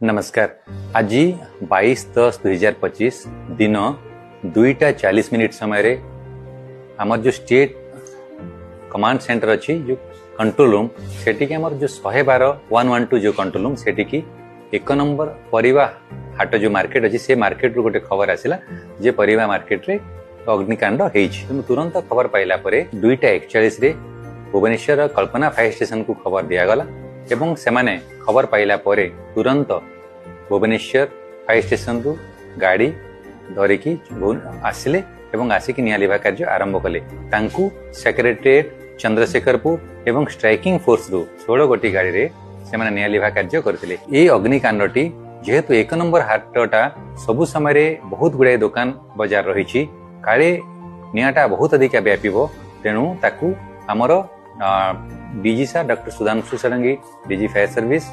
नमस्कार। आज 22/10/2025 दिन 2:40 समय रे आमर जो स्टेट कमांड सेंटर अच्छी जो कंट्रोल रूम सेठी के आमर जो 112 जो कंट्रोल रूम सेठी की 1 नंबर परिवा हाट जो मार्केट अच्छी से मार्केट रू गोटे खबर आसिला जे परिवा मार्केट रे अग्निकांड होईछि। तुरंत खबर पाइला परे 2:41 रे भुवनेश्वर कल्पना फायर स्टेशन को खबर दिया गला एवं सेमाने खबर पाइला परे तुरंत भुवनेश्वर फायर स्टेशन रु गाड़ी धरिकी आसिले एवं आसिक निया लिभा कार्य आरंभ कले। तांकु सेक्रेटेरिएट चंद्रशेखरपुर एवं स्ट्राइकिंग फोर्स रु 16 गोटी गाड़ी रे सेमाने निया लिभा कार्य करथिले। ए अग्निकांडटी जेहेतु 1 नंबर हाटटा सबु समय रे बहुत गुडे दुकान बाजार रहिछि काले नियाटा बहुत अधिक व्यापीबो तेनु ताकू हमर DG sir doctor Sudhanshu Sadangi DG fire service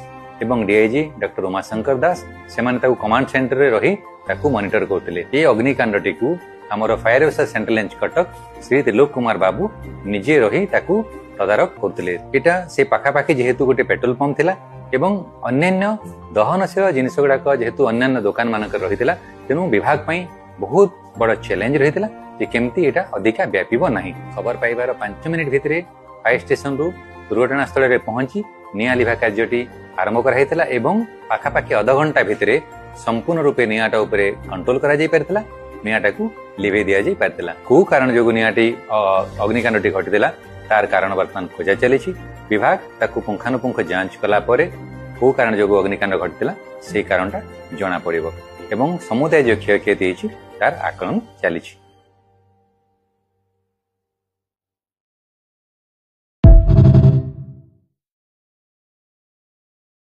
एवं डीआईजी डॉक्टर उमाशंकर दास सेमाने ताकू कमांड सेंटर रे रही ताकू मॉनिटर करथिले। ए अग्निकांडटी को हमर fire officer central range Cuttack Shri Trilok Kumar Babu निजे रही ताकू तदारक करथिले। एटा से पाखा पाखी जेहेतु गोटे पेट्रोल पंप थिला एवं अन्यान्य दहनशील जिनिस गुड़ाक जेहेतु अन्यान्य दुकान मानक रहितिला तेनु विभाग पई बहुत बड़ चैलेंज रहितिला जे केमती एटा अधिका व्यापीबो नाही। खबर पाइबार 5 मिनिट भितरे फायर स्टेशन रु दुर्घटना स्थल रे पहुंची निया लिभा कार्यटी आरंभ कराइतिला एवं पाखापाखि आधा घंटा भितरे संपूर्ण रूपे नियाटा उपरे कंट्रोल करा जाई परतिला। नियाटा को लिभे दिया जाई परतिला। को कारण जोगु नियाटी अग्निकांडटी घटितिला तार कारण वर्तमान खोजा चलीछि। विभाग ताकू पुंखानुपुंख जांच कला परे को कारण जोगु अग्निकांड घटितिला से कारणटा जणा पड़िबो एवं समुदाय जो क्षयक्षति तार आकलन चलीछि।